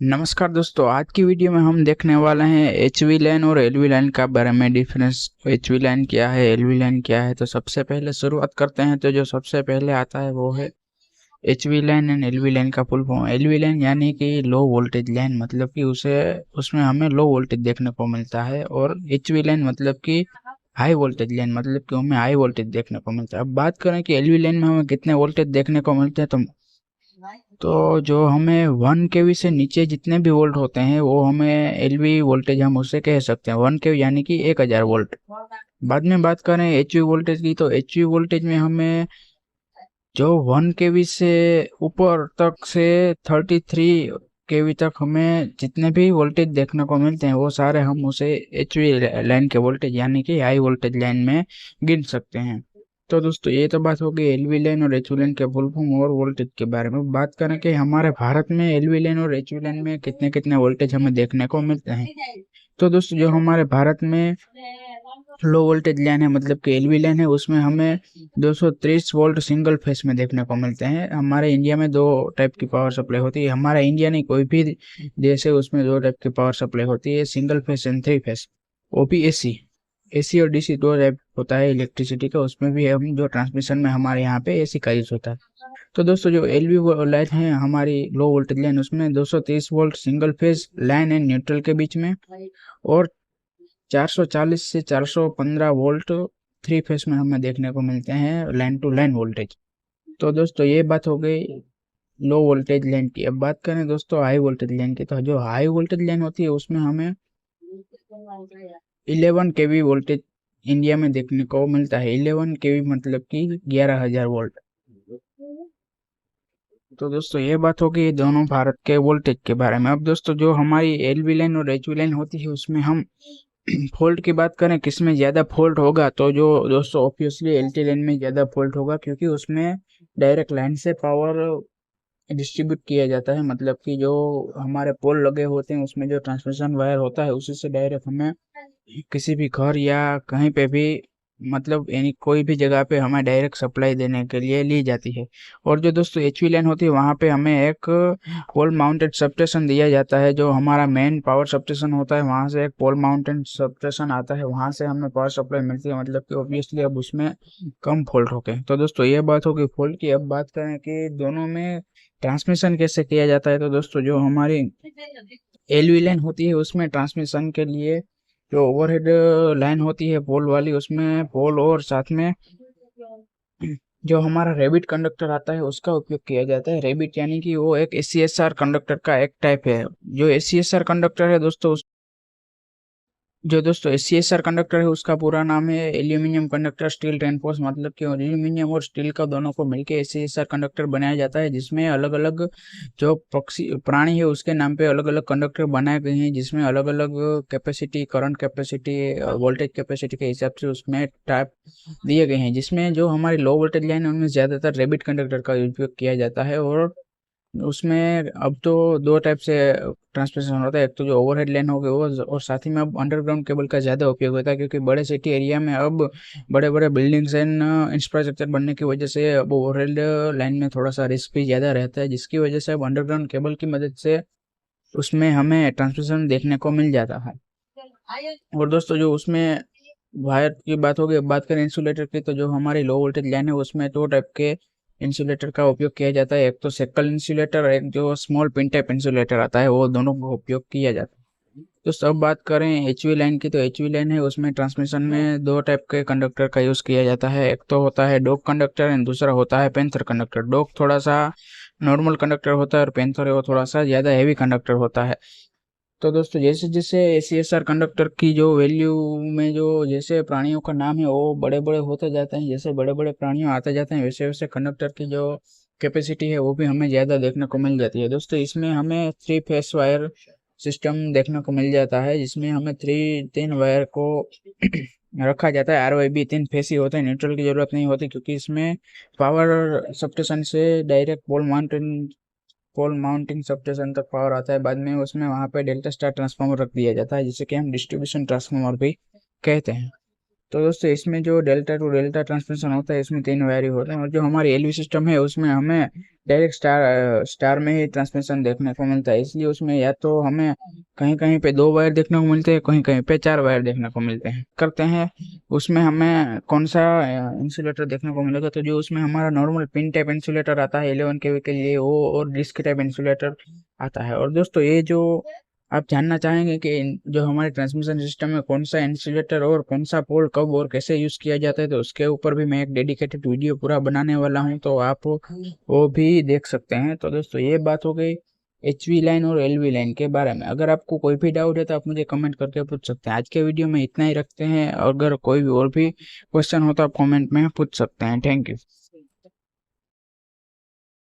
नमस्कार दोस्तों, आज की वीडियो में हम देखने वाले हैं एचवी लाइन और एलवी लाइन का बारे में डिफरेंस। एचवी लाइन क्या है, एलवी लाइन क्या है। तो सबसे पहले शुरुआत करते हैं। तो जो सबसे पहले आता है वो है HV line and LV line का फुल फॉर्म। एलवी लाइन यानी कि लो वोल्टेज लाइन, मतलब कि उसे उसमें हमें लो वोल्टेज देखने को मिलता है। और एचवी लाइन मतलब कि हाई वोल्टेज लाइन, मतलब कि हमें हाई वोल्टेज देखने को मिलता है। अब बात करें कि एलवी लाइन में हमें कितने वोल्टेज देखने को मिलते हैं, तो जो हमें 1 kV से नीचे जितने भी वोल्ट होते हैं वो हमें एलवी वोल्टेज हम उसे कह सकते हैं। 1 kV यानी कि 1000 वोल्ट। बाद में बात करें एचवी वोल्टेज की, तो एचवी वोल्टेज में हमें जो 1 kV से ऊपर तक से 33 kV तक हमें जितने भी वोल्टेज देखने को मिलते हैं वो सारे हम उसे एचवी लाइन के वोल्टेज यानी कि हाई वोल्टेज लाइन में गिन सकते हैं। तो दोस्तों, ये तो बात हो गई एलवी लाइन और एचवी लाइन के फुल फॉर्म और वोल्टेज के बारे में। बात करें कि हमारे भारत में एलवी लाइन और एचवी लाइन में कितने कितने वोल्टेज हमें देखने को मिलते हैं। तो दोस्तों, जो हमारे भारत में लो वोल्टेज लाइन है, मतलब कि एलवी लाइन है, उसमें हमें 230 वोल्ट सिंगल फेस में देखने को मिलते हैं। हमारे इंडिया में दो टाइप की पावर सप्लाई होती है। हमारा इंडिया नहीं, कोई भी देश है उसमें दो टाइप की पावर सप्लाई होती है, single phase and three phase. OP AC, AC और डीसी दो टाइप होता है इलेक्ट्रिसिटी का। उसमें भी हम जो ट्रांसमिशन में हमारे यहाँ पे एसी का यूज होता है। तो दोस्तों, जो एलवी लाइन है हमारी लो वोल्टेज लाइन, उसमें 230 volt single phase line and neutral के बीच में, और 440 से 415 वोल्ट थ्री फेस में हमें देखने को मिलते हैं लाइन टू लाइन वोल्टेज। तो दोस्तों, ये बात हो गई लो वोल्टेज लाइन की। अब बात करें दोस्तों हाई वोल्टेज लाइन की, तो जो हाई वोल्टेज लाइन होती है उसमें हमें 11 kV वोल्टेज इंडिया में देखने को मिलता है। 11 kV मतलब कि 11,000 वोल्ट। तो दोस्तों, ये बात होगी दोनों भारत के वोल्टेज के बारे में। अब दोस्तों, जो हमारी एलवी लाइन और एचवी लाइन होती है उसमें हम फॉल्ट की बात करें किसमें ज़्यादा फॉल्ट होगा, तो जो दोस्तों ऑब्वियसली एलटी लाइन में ज़्यादा फॉल्ट होगा, क्योंकि उसमें डायरेक्ट लाइन से पावर डिस्ट्रीब्यूट किया जाता है। मतलब कि जो हमारे पोल लगे होते हैं उसमें जो ट्रांसमिशन वायर होता है उसी से डायरेक्ट हमें किसी भी घर या कहीं पे भी, मतलब यानी कोई भी जगह पे हमें डायरेक्ट सप्लाई देने के लिए ली जाती है। और जो दोस्तों एचवी लाइन होती है वहाँ पे हमें एक पोल माउंटेड सबस्टेशन दिया जाता है। जो हमारा मेन पावर सबस्टेशन होता है वहाँ से एक पोल माउंटेड सबस्टेशन आता है, वहाँ से हमें पावर सप्लाई मिलती है। मतलब कि ऑब्वियसली अब उसमें कम फॉल्ट होते हैं। तो दोस्तों, ये बात होगी फॉल्ट की। अब बात करें कि दोनों में ट्रांसमिशन कैसे किया जाता है, तो दोस्तों जो हमारी एलवी लाइन होती है उसमें ट्रांसमिशन के लिए जो ओवरहेड लाइन होती है पोल वाली, उसमें पोल और साथ में जो हमारा रेबिट कंडक्टर आता है उसका उपयोग किया जाता है। रेबिट यानी कि वो एक एसीएसआर कंडक्टर का एक टाइप है। जो एसीएसआर कंडक्टर है दोस्तों, जो दोस्तों एसीएसआर कंडक्टर है उसका पूरा नाम है एल्यूमिनियम कंडक्टर स्टील रेनफोर्स। मतलब कि एल्यूमिनियम और स्टील का दोनों को मिलकर एसीएसआर कंडक्टर बनाया जाता है, जिसमें अलग अलग जो पक्षी प्राणी है उसके नाम पे अलग अलग कंडक्टर बनाए गए हैं, जिसमें अलग अलग capacity, current capacity, voltage capacity के हिसाब से उसमें टाइप दिए गए हैं। जिसमें जो हमारी लो वोल्टेज लाइन है उनमें ज्यादातर रेबिट कंडक्टर का उपयोग किया जाता है। और उसमें अब तो दो टाइप से ट्रांसमिशन होता है, एक तो जो ओवरहेड लाइन हो गई वो, और साथ ही में अब अंडरग्राउंड केबल का ज़्यादा उपयोग होता है, क्योंकि बड़े सिटी एरिया में अब बड़े बड़े बिल्डिंग्स एंड इंफ्रास्ट्रक्चर बनने की वजह से अब ओवरहेड लाइन में थोड़ा सा रिस्क भी ज़्यादा रहता है, जिसकी वजह से अब अंडरग्राउंड केबल की मदद से उसमें हमें ट्रांसमिशन देखने को मिल जाता है। और दोस्तों, जो उसमें वायर की बात होगी, अब बात करें इंसुलेटर की, तो जो हमारी लो वोल्टेज लाइन है उसमें दो टाइप के इंसुलेटर का उपयोग किया जाता है। एक तो सेकल इंसुलेटर, एक जो स्मॉल पिन टाइप इंसुलेटर आता है, वो दोनों का उपयोग किया जाता है। तो सब बात करें एचवी लाइन की, तो एचवी लाइन है उसमें ट्रांसमिशन में दो टाइप के कंडक्टर का यूज़ किया जाता है। एक तो होता है डॉग कंडक्टर एंड दूसरा होता है पेंथर कंडक्टर। डॉग थोड़ा सा नॉर्मल कंडक्टर होता है और पेंथर है वो थोड़ा सा ज़्यादा हैवी कंडक्टर होता है। तो दोस्तों, जैसे जैसे एसीएसआर कंडक्टर की जो वैल्यू में जो जैसे प्राणियों का नाम है वो बड़े बड़े होते जाते हैं, जैसे बड़े बड़े प्राणियों आते जाते हैं वैसे वैसे कंडक्टर की जो कैपेसिटी है वो भी हमें ज़्यादा देखने को मिल जाती है। दोस्तों, इसमें हमें थ्री फेस वायर सिस्टम देखने को मिल जाता है, जिसमें हमें तीन वायर को रखा जाता है। आरवाईबी तीन फेस ही होते हैं, न्यूट्रल की जरूरत नहीं होती, क्योंकि इसमें पावर सबस्टेशन से डायरेक्ट पोल माउंटिंग सबस्टेशन तक पावर आता है। बाद में उसमें वहाँ पे डेल्टा स्टार ट्रांसफार्मर रख दिया जाता है, जिसे कि हम डिस्ट्रीब्यूशन ट्रांसफार्मर भी कहते हैं। तो दोस्तों इसमें जो डेल्टा टू डेल्टा ट्रांसमिशन होता है इसमें 3 वायर होते हैं, और जो हमारी एलवी सिस्टम है उसमें हमें डायरेक्ट स्टार स्टार में ही ट्रांसमिशन देखने को मिलता है। इसलिए उसमें या तो हमें कहीं कहीं पे 2 वायर देखने को मिलते हैं, कहीं कहीं पे 4 वायर देखने को मिलते हैं करते हैं। उसमें हमें कौन सा इंसुलेटर देखने को मिलेगा, तो जो उसमें हमारा नॉर्मल पिन टाइप इंसुलेटर आता है 11 केवी के लिए वो, और डिस्क टाइप इंसुलेटर आता है। और दोस्तों ये जो आप जानना चाहेंगे कि जो हमारे ट्रांसमिशन सिस्टम में कौन सा इंसुलेटर और कौन सा पोल कब और कैसे यूज किया जाता है, तो उसके ऊपर भी मैं एक डेडिकेटेड वीडियो पूरा बनाने वाला हूं, तो आप वो भी देख सकते हैं। तो दोस्तों ये बात हो गई एचवी लाइन और एलवी लाइन के बारे में। अगर आपको कोई भी डाउट है तो आप मुझे कमेंट करके पूछ सकते हैं। आज के वीडियो में इतना ही रखते हैं, अगर कोई भी और भी क्वेश्चन हो तो आप कमेंट में पूछ सकते हैं। Thank you.